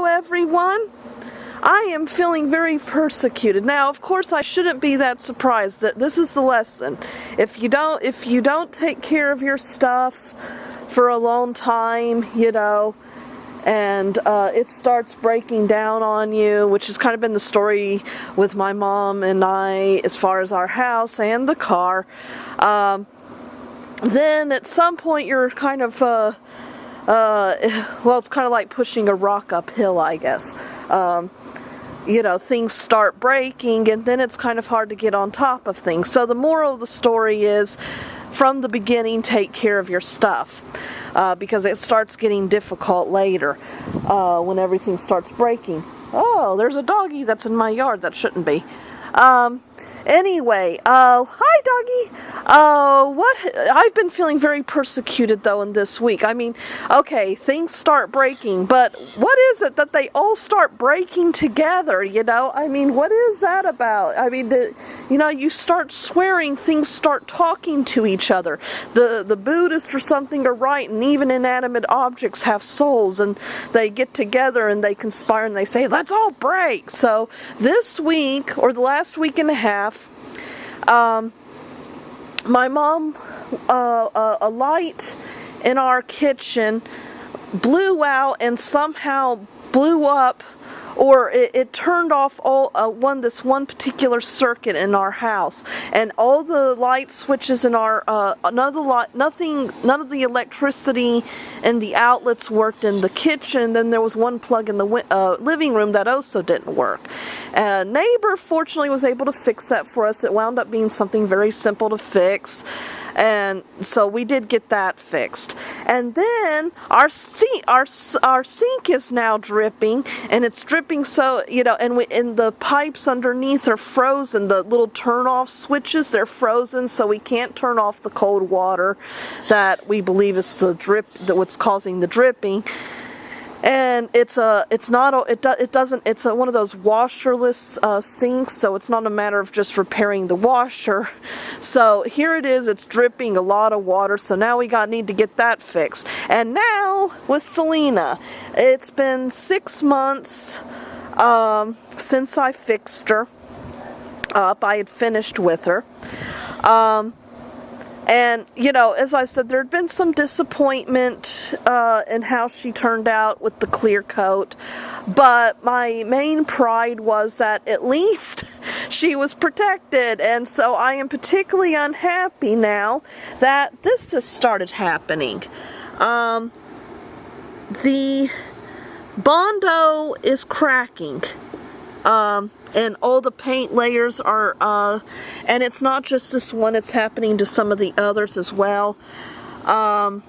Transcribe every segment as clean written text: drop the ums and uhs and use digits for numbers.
Hello everyone. I am feeling very persecuted. Now, of course, I shouldn't be that surprised that this is the lesson. If you don't take care of your stuff for a long time, and it starts breaking down on you, which has kind of been the story with my mom and I as far as our house and the car, then at some point you're kind of, well, it's kind of like pushing a rock uphill, I guess. Things start breaking, and then it's kind of hard to get on top of things. So the moral of the story is, from the beginning, take care of your stuff, because it starts getting difficult later when everything starts breaking. Oh, there's a doggy that's in my yard that shouldn't be. Anyway, hi doggy. I've been feeling very persecuted though in this week. I mean, okay, things start breaking, but what is it that they all start breaking together, I mean, what is that about? I mean, you start swearing, things start talking to each other. The Buddhist or something are right, and even inanimate objects have souls, and they get together and they conspire and they say, let's all break. So this week, or the last week and a half, my mom, a light in our kitchen blew out and somehow blew up, or it turned off this one particular circuit in our house, and all the light switches in our none of the electricity and the outlets worked in the kitchen. Then there was one plug in the living room that also didn't work. A neighbor fortunately was able to fix that for us. It wound up being something very simple to fix, and so we did get that fixed. And then our sink is now dripping, and it's dripping so, and the pipes underneath are frozen. The little turn-off switches, they're frozen, so we can't turn off the cold water that we believe is the drip, what's causing the dripping. And it's one of those washerless sinks, so it's not a matter of just repairing the washer. So here it is, it's dripping a lot of water, so now we need to get that fixed. And now with Selena, it's been 6 months since I fixed her up. I had finished with her. And, as I said, there had been some disappointment in how she turned out with the clear coat. But my main pride was that at least she was protected. And so I am particularly unhappy now that this has started happening. The Bondo is cracking. And all the paint layers are, and it's not just this one, it's happening to some of the others as well. I'm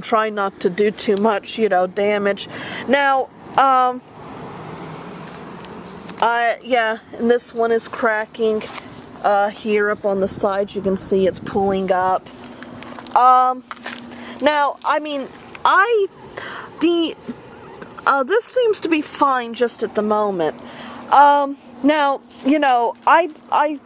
trying not to do too much, damage. Now, and this one is cracking, here up on the side, you can see it's pulling up. Now, I mean, this seems to be fine just at the moment. Now, I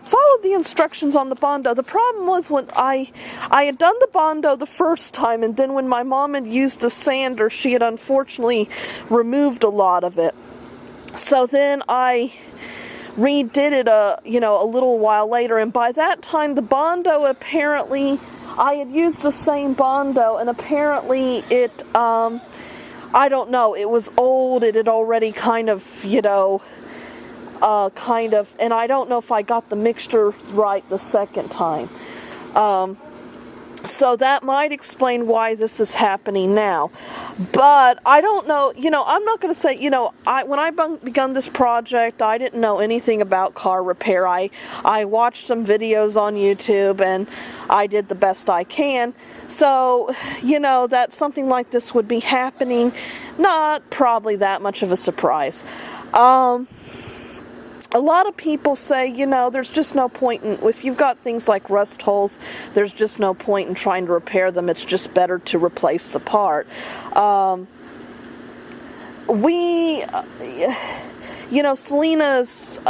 followed the instructions on the Bondo. The problem was when I had done the Bondo the first time, and then when my mom had used the sander, she had unfortunately removed a lot of it. So then I redid it a little while later, and by that time the Bondo, apparently, I had used the same Bondo, and apparently it, I don't know, it was old, it had already kind of, and I don't know if I got the mixture right the second time. So that might explain why this is happening now. But I don't know, I'm not going to say, when I begun this project, I didn't know anything about car repair. I watched some videos on YouTube, and I did the best I can. So, that something like this would be happening, not probably that much of a surprise. A lot of people say, there's just no point in, if you've got things like rust holes, there's just no point in trying to repair them. It's just better to replace the part. Selena's,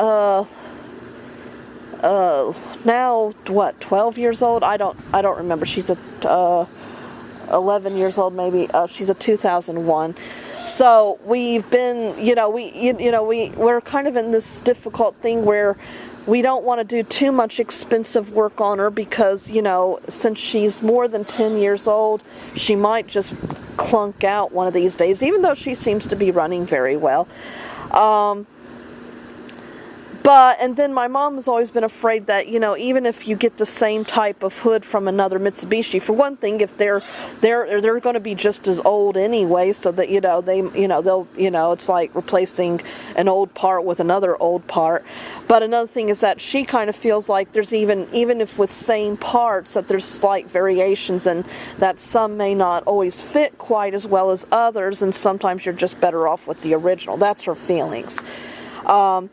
now, 12 years old? I don't remember. She's 11 years old, maybe. She's a 2001. So we've been, we're kind of in this difficult thing where we don't want to do too much expensive work on her because, since she's more than 10 years old, she might just clunk out one of these days, even though she seems to be running very well. And then my mom has always been afraid that, even if you get the same type of hood from another Mitsubishi, for one thing, if they're going to be just as old anyway, so that, it's like replacing an old part with another old part. But another thing is that she kind of feels like there's even if with same parts, that there's slight variations and that some may not always fit quite as well as others, and sometimes you're just better off with the original. That's her feelings. But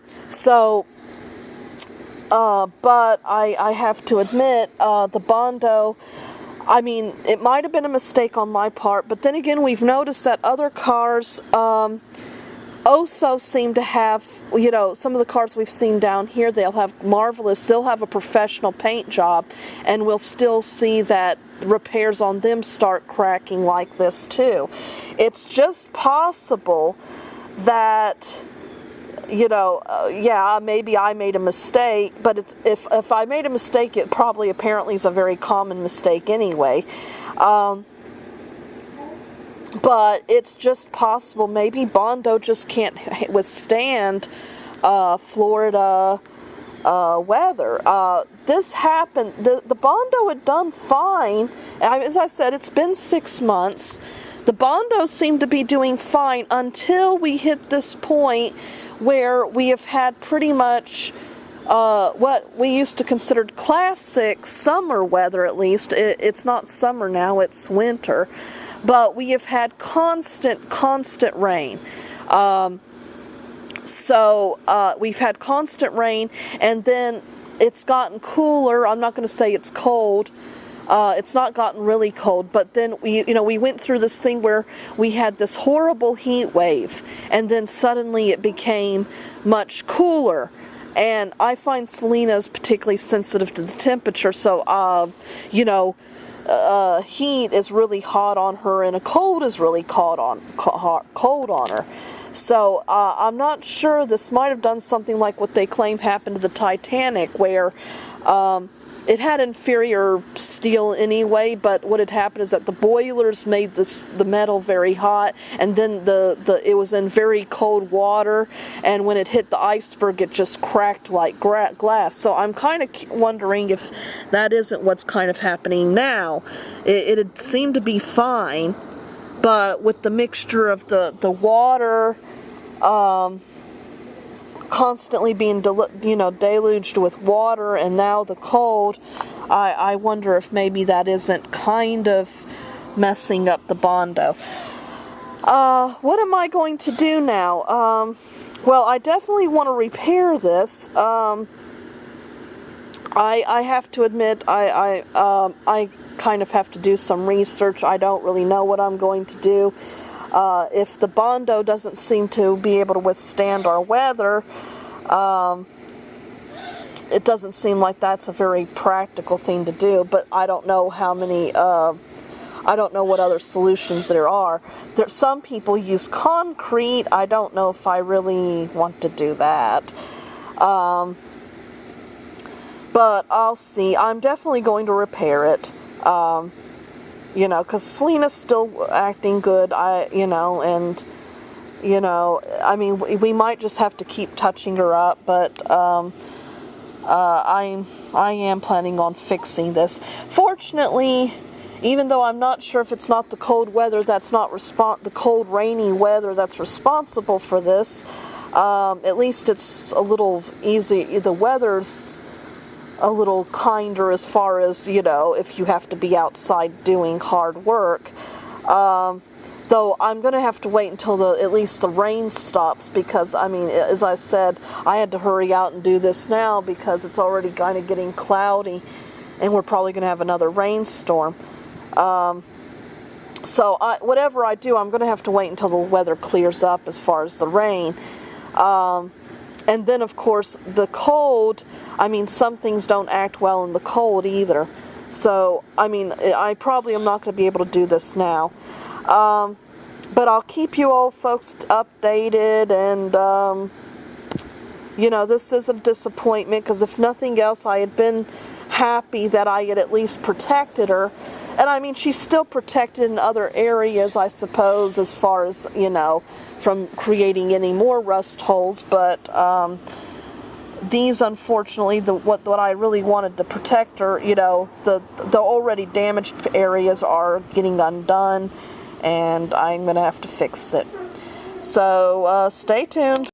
I have to admit, the Bondo, it might have been a mistake on my part, but then again, we've noticed that other cars also seem to have, some of the cars we've seen down here, they'll have a professional paint job, and we'll still see that repairs on them start cracking like this too. It's just possible that, maybe I made a mistake, but if I made a mistake, it probably apparently is a very common mistake anyway. But it's just possible maybe Bondo just can't withstand Florida weather. This happened, the Bondo had done fine. As I said, it's been 6 months. The Bondo seemed to be doing fine until we hit this point where we have had pretty much what we used to consider classic summer weather, at least. It's not summer now, it's winter. But we have had constant rain. We've had constant rain, and then it's gotten cooler. I'm not going to say it's cold. It's not gotten really cold, but then we went through this thing where we had this horrible heat wave, and then suddenly it became much cooler. And I find Selena is particularly sensitive to the temperature, so heat is really hot on her, and a cold is really cold on her. So I'm not sure. This might have done something like what they claim happened to the Titanic, where it had inferior steel anyway, but what had happened is that the boilers made the metal very hot, and then it was in very cold water, and when it hit the iceberg, it just cracked like glass. So I'm kind of wondering if that isn't what's kind of happening now. It had seemed to be fine, but with the mixture of the water, constantly being deluged with water, and now the cold, I wonder if maybe that isn't kind of messing up the Bondo. What am I going to do now? Well, I definitely want to repair this. I have to admit, I kind of have to do some research. I don't really know what I'm going to do. If the Bondo doesn't seem to be able to withstand our weather, it doesn't seem like that's a very practical thing to do, but I don't know how many, I don't know what other solutions there are. Some people use concrete. I don't know if I really want to do that. But I'll see. I'm definitely going to repair it. Because Selena's still acting good, we might just have to keep touching her up, but I am planning on fixing this. Fortunately, even though I'm not sure if it's not the cold weather the cold rainy weather that's responsible for this, at least it's a little easy. The weather's a little kinder as far as, if you have to be outside doing hard work. Though I'm going to have to wait until at least the rain stops, because, as I said, I had to hurry out and do this now because it's already kind of getting cloudy, and we're probably going to have another rainstorm. So whatever I do, I'm going to have to wait until the weather clears up as far as the rain. And then, of course, the cold, some things don't act well in the cold either. So, I probably am not going to be able to do this now. But I'll keep you all folks updated, and you know, this is a disappointment because if nothing else, I had been happy that I had at least protected her. And I mean, she's still protected in other areas, I suppose, as far as, you know, from creating any more rust holes. But these, unfortunately, what I really wanted to protect her, you know, the already damaged areas are getting undone, and I'm going to have to fix it. So stay tuned.